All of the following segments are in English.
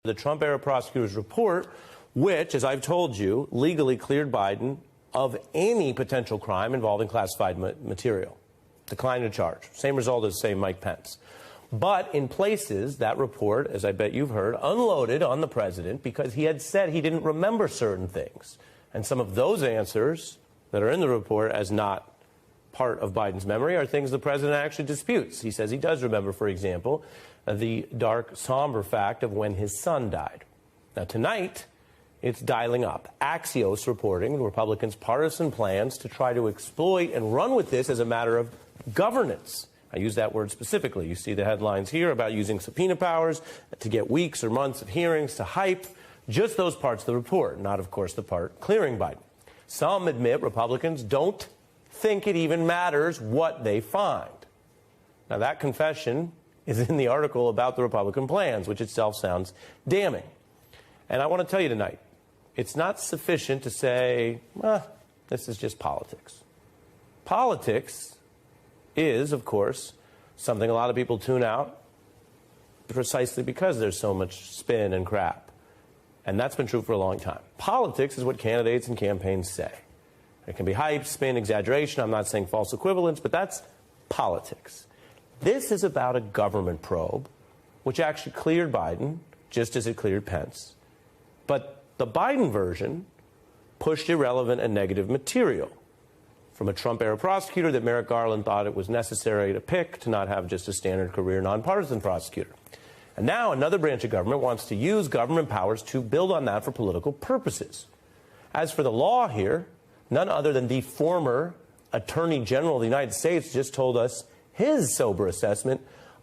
The Trump-era prosecutor's report, which, as I've told you, legally cleared Biden of any potential crime involving classified material. Declined to charge. Same result as, say, Mike Pence. But in places, that report, as I bet you've heard, unloaded on the president because he had said he didn't remember certain things. And some of those answers that are in the report as not part of Biden's memory are things the president actually disputes. He says he does remember, for example, the dark, somber fact of when his son died. Now, tonight, it's dialing up. Axios reporting the Republicans' partisan plans to try to exploit and run with this as a matter of governance. I use that word specifically. You see the headlines here about using subpoena powers to get weeks or months of hearings to hype just those parts of the report, not, of course, the part clearing Biden. Some admit Republicans don't think it even matters what they find. Now, that confession is in the article about the Republican plans, which itself sounds damning. And I want to tell you tonight, it's not sufficient to say, this is just politics. Politics is, of course, something a lot of people tune out precisely because there's so much spin and crap. And that's been true for a long time. Politics is what candidates and campaigns say. It can be hype, spin, exaggeration. I'm not saying false equivalence, but that's politics. This is about a government probe, which actually cleared Biden, just as it cleared Pence. But the Biden version pushed irrelevant and negative material from a Trump-era prosecutor that Merrick Garland thought it was necessary to pick to not have just a standard career nonpartisan prosecutor. And now another branch of government wants to use government powers to build on that for political purposes. As for the law here, none other than the former Attorney General of the United States just told us his sober assessment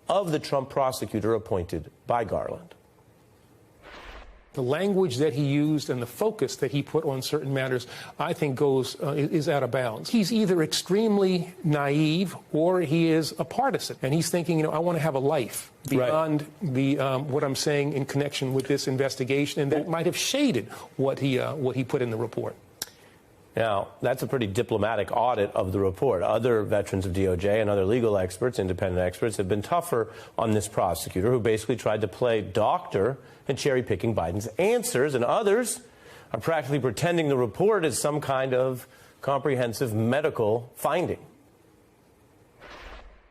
of the Trump prosecutor appointed by Garland. The language that he used and the focus that he put on certain matters, I think, is out of bounds. He's either extremely naive or he is a partisan. And he's thinking, I want to have a life beyond what I'm saying in connection with this investigation. And that might have shaded what he put in the report. Now, that's a pretty diplomatic audit of the report. Other veterans of DOJ and other legal experts, independent experts, have been tougher on this prosecutor who basically tried to play doctor and cherry-picking Biden's answers, and others are practically pretending the report is some kind of comprehensive medical finding.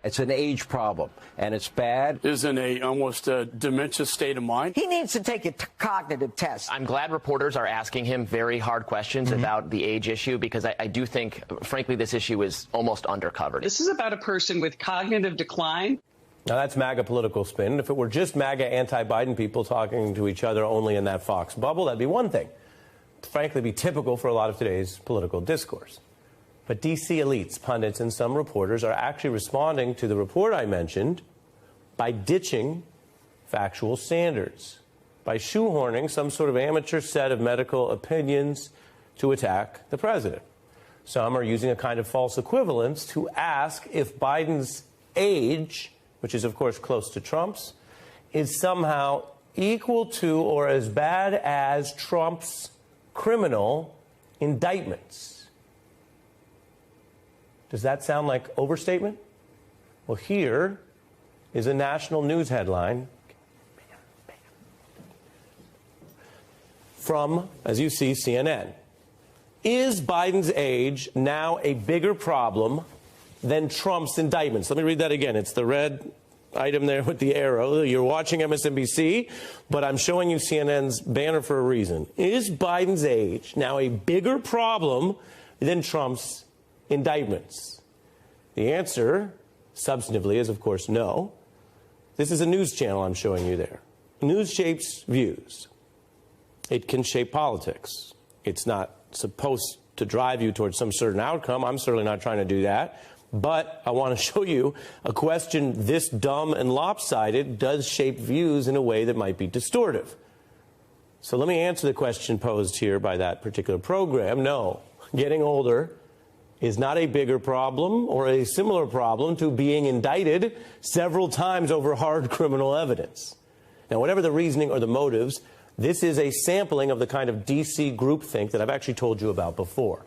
It's an age problem, and it's bad. Isn't almost a dementia state of mind? He needs to take a cognitive test. I'm glad reporters are asking him very hard questions about the age issue, because I do think, frankly, this issue is almost undercovered. This is about a person with cognitive decline. Now, that's MAGA political spin. If it were just MAGA anti-Biden people talking to each other only in that Fox bubble, that'd be one thing. Frankly, be typical for a lot of today's political discourse. But D.C. elites, pundits, and some reporters are actually responding to the report I mentioned by ditching factual standards, by shoehorning some sort of amateur set of medical opinions to attack the president. Some are using a kind of false equivalence to ask if Biden's age, which is, of course, close to Trump's, is somehow equal to or as bad as Trump's criminal indictments. Does that sound like overstatement? Well, here is a national news headline from, as you see, CNN. Is Biden's age now a bigger problem than Trump's indictments? Let me read that again. It's the red item there with the arrow. You're watching MSNBC, but I'm showing you CNN's banner for a reason. Is Biden's age now a bigger problem than Trump's indictments? The answer, substantively, is, of course, no. This is a news channel I'm showing you there. News shapes views. It can shape politics. It's not supposed to drive you towards some certain outcome. I'm certainly not trying to do that. But I want to show you a question this dumb and lopsided does shape views in a way that might be distortive. So let me answer the question posed here by that particular program. No, getting older is not a bigger problem or a similar problem to being indicted several times over hard criminal evidence. Now, whatever the reasoning or the motives, this is a sampling of the kind of D.C. groupthink that I've actually told you about before.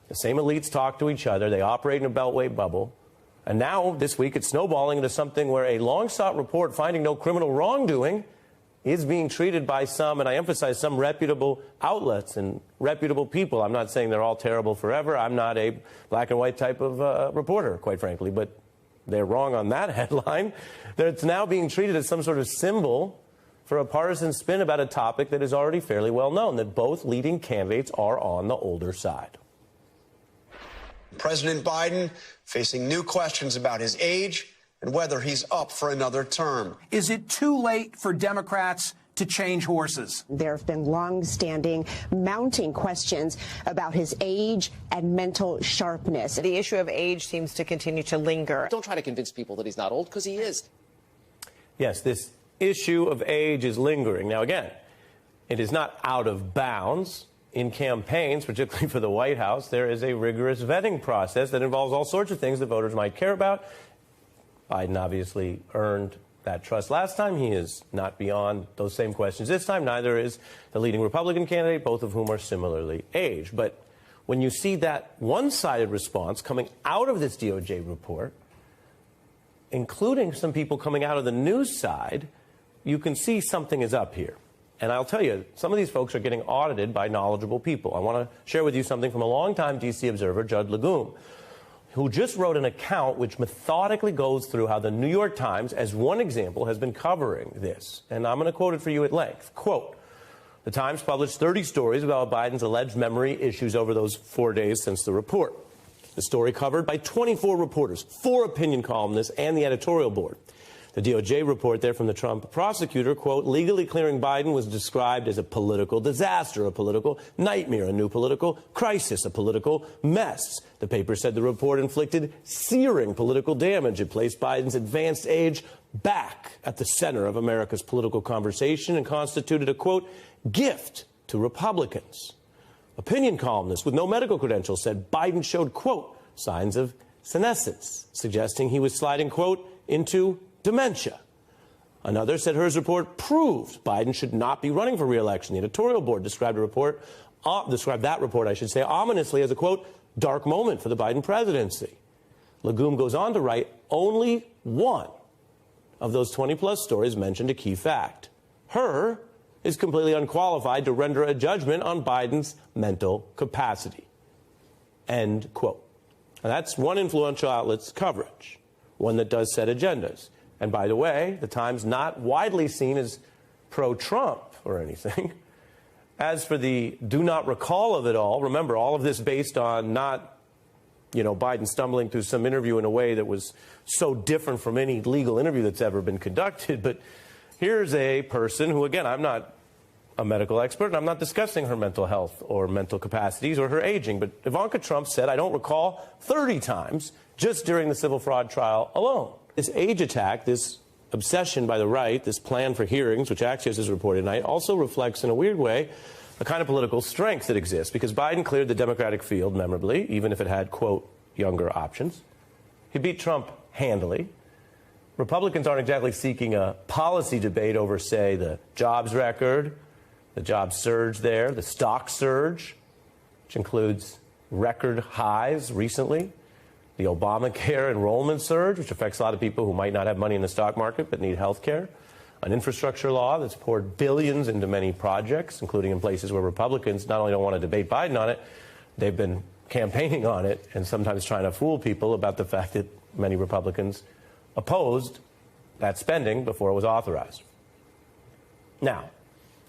The same elites talk to each other. They operate in a beltway bubble. And now, this week, it's snowballing into something where a long-sought report finding no criminal wrongdoing is being treated by some, and I emphasize some reputable outlets and reputable people. I'm not saying they're all terrible forever. I'm not a black and white type of reporter, quite frankly, but they're wrong on that headline. It's now being treated as some sort of symbol for a partisan spin about a topic that is already fairly well known, that both leading candidates are on the older side. President Biden facing new questions about his age and whether he's up for another term. Is it too late for Democrats to change horses? There have been long-standing, mounting questions about his age and mental sharpness. The issue of age seems to continue to linger. Don't try to convince people that he's not old, because he is. Yes, this issue of age is lingering. Now, again, it is not out of bounds. In campaigns, particularly for the White House, there is a rigorous vetting process that involves all sorts of things that voters might care about. Biden obviously earned that trust last time. He is not beyond those same questions this time. Neither is the leading Republican candidate, both of whom are similarly aged. But when you see that one-sided response coming out of this DOJ report, including some people coming out of the news side, you can see something is up here. And I'll tell you, some of these folks are getting audited by knowledgeable people. I want to share with you something from a longtime D.C. observer, Judd Legum, who just wrote an account which methodically goes through how the New York Times, as one example, has been covering this. And I'm going to quote it for you at length. Quote, "The Times published 30 stories about Biden's alleged memory issues over those 4 days since the report. The story covered by 24 reporters, 4 opinion columnists, and the editorial board. The DOJ report there from the Trump prosecutor, quote, legally clearing Biden was described as a political disaster, a political nightmare, a new political crisis, a political mess. The paper said the report inflicted searing political damage. It placed Biden's advanced age back at the center of America's political conversation and constituted a, quote, gift to Republicans. Opinion columnists with no medical credentials said Biden showed, quote, signs of senescence, suggesting he was sliding, quote, into dementia. Another said her report proved Biden should not be running for re-election. The editorial board described that report, I should say, ominously as a, quote, dark moment for the Biden presidency. Legum goes on to write, only one of those 20-plus stories mentioned a key fact. Her is completely unqualified to render a judgment on Biden's mental capacity. End quote. Now, that's one influential outlet's coverage, one that does set agendas. And by the way, the Times not widely seen as pro-Trump or anything. As for the do not recall of it all, remember, all of this based on not, Biden stumbling through some interview in a way that was so different from any legal interview that's ever been conducted. But here's a person who, again, I'm not a medical expert, and I'm not discussing her mental health or mental capacities or her aging. But Ivanka Trump said, I don't recall 30 times just during the civil fraud trial alone. This age attack, this obsession by the right, this plan for hearings, which Axios has reported tonight, also reflects in a weird way a kind of political strength that exists, because Biden cleared the Democratic field memorably, even if it had, quote, younger options. He beat Trump handily. Republicans aren't exactly seeking a policy debate over, say, the jobs record, the job surge there, the stock surge, which includes record highs recently, the Obamacare enrollment surge, which affects a lot of people who might not have money in the stock market but need health care, an infrastructure law that's poured billions into many projects, including in places where Republicans not only don't want to debate Biden on it, they've been campaigning on it and sometimes trying to fool people about the fact that many Republicans opposed that spending before it was authorized. Now,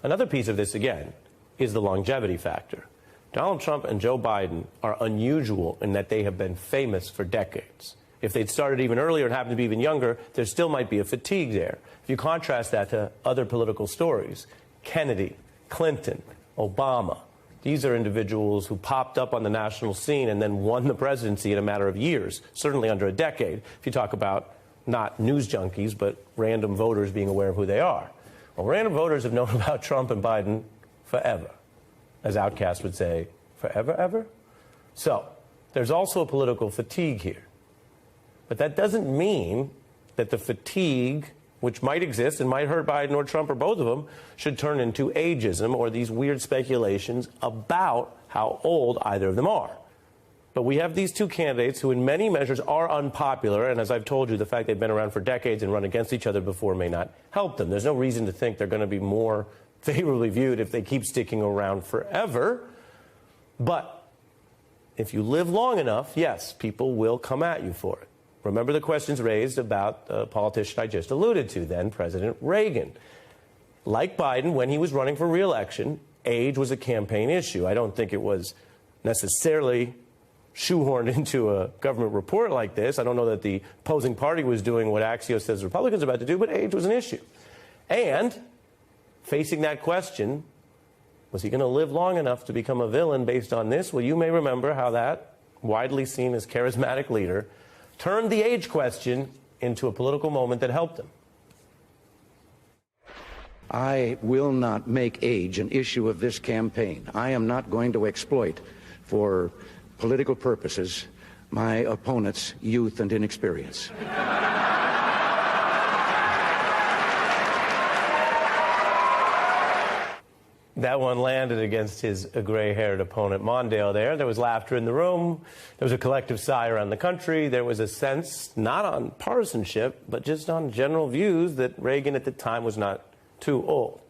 another piece of this, again, is the longevity factor. Donald Trump and Joe Biden are unusual in that they have been famous for decades. If they'd started even earlier and happened to be even younger, there still might be a fatigue there. If you contrast that to other political stories, Kennedy, Clinton, Obama, these are individuals who popped up on the national scene and then won the presidency in a matter of years, certainly under a decade, if you talk about not news junkies, but random voters being aware of who they are. Well, random voters have known about Trump and Biden forever. As Outcast would say, forever, ever? So, there's also a political fatigue here. But that doesn't mean that the fatigue, which might exist and might hurt Biden or Trump or both of them, should turn into ageism or these weird speculations about how old either of them are. But we have these two candidates who in many measures are unpopular, and as I've told you, the fact they've been around for decades and run against each other before may not help them. There's no reason to think they're going to be more favorably viewed if they keep sticking around forever. But if you live long enough, yes, people will come at you for it. Remember the questions raised about the politician I just alluded to, then President Reagan. Like Biden, when he was running for re-election, age was a campaign issue. I don't think it was necessarily shoehorned into a government report like this. I don't know that the opposing party was doing what Axios says Republicans are about to do, but age was an issue. And facing that question, was he going to live long enough to become a villain based on this? Well, you may remember how that widely seen as charismatic leader turned the age question into a political moment that helped him. I will not make age an issue of this campaign. I am not going to exploit for political purposes my opponent's youth and inexperience. That one landed against his gray-haired opponent, Mondale, there. There was laughter in the room. There was a collective sigh around the country. There was a sense, not on partisanship, but just on general views that Reagan at the time was not too old.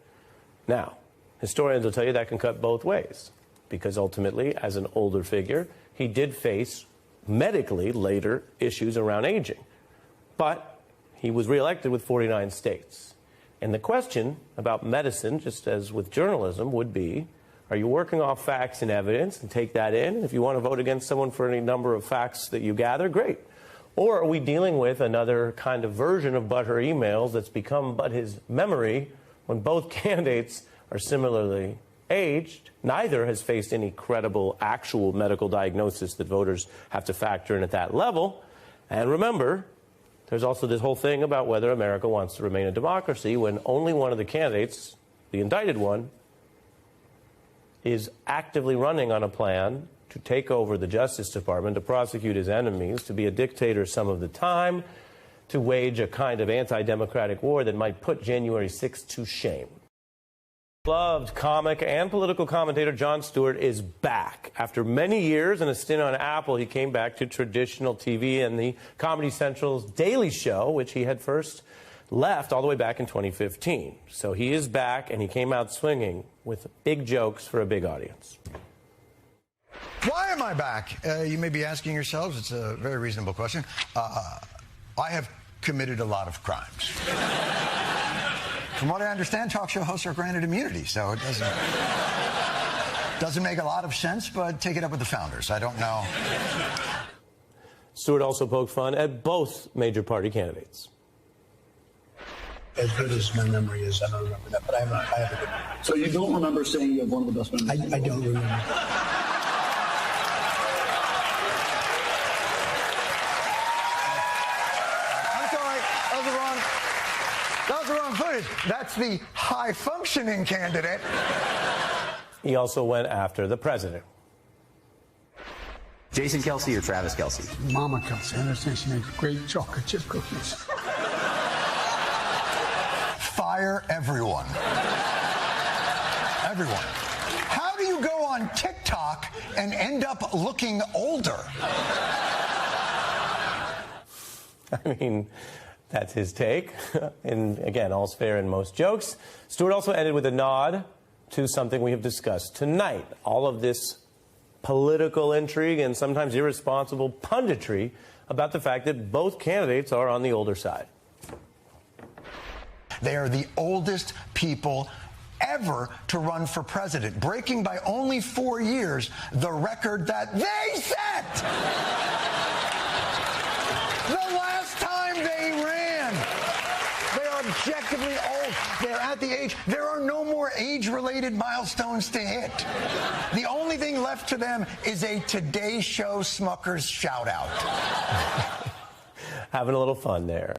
Now, historians will tell you that can cut both ways, because ultimately, as an older figure, he did face medically later issues around aging. But he was reelected with 49 states. And the question about medicine, just as with journalism, would be, are you working off facts and evidence and take that in? And if you want to vote against someone for any number of facts that you gather, great. Or are we dealing with another kind of version of but her emails that's become but his memory when both candidates are similarly aged? Neither has faced any credible actual medical diagnosis that voters have to factor in at that level. And remember, there's also this whole thing about whether America wants to remain a democracy when only one of the candidates, the indicted one, is actively running on a plan to take over the Justice Department, to prosecute his enemies, to be a dictator some of the time, to wage a kind of anti-democratic war that might put January 6th to shame. Beloved comic and political commentator Jon Stewart is back. After many years and a stint on Apple, he came back to traditional TV and the Comedy Central's Daily Show, which he had first left all the way back in 2015. So he is back, and he came out swinging with big jokes for a big audience. Why am I back? You may be asking yourselves. It's a very reasonable question. I have committed a lot of crimes. From what I understand, talk show hosts are granted immunity, so it doesn't make a lot of sense, but take it up with the founders. I don't know. Stewart also poked fun at both major party candidates. As good as my memory is, I don't remember that, but I have a good memory. So you don't remember saying you have one of the best memories? I don't remember. That's the high-functioning candidate. He also went after the president. Jason Kelce or Travis Kelce? Mama Kelce. I understand she makes great chocolate chip cookies. Fire everyone. Everyone. How do you go on TikTok and end up looking older? I mean, that's his take. And again, all's fair in most jokes. Stewart also ended with a nod to something we have discussed tonight. All of this political intrigue and sometimes irresponsible punditry about the fact that both candidates are on the older side. They are the oldest people ever to run for president, breaking by only 4 years the record that they set. The last time they ran. They are objectively old. They're at the age. There are no more age-related milestones to hit. The only thing left to them is a Today Show Smuckers shout-out. Having a little fun there.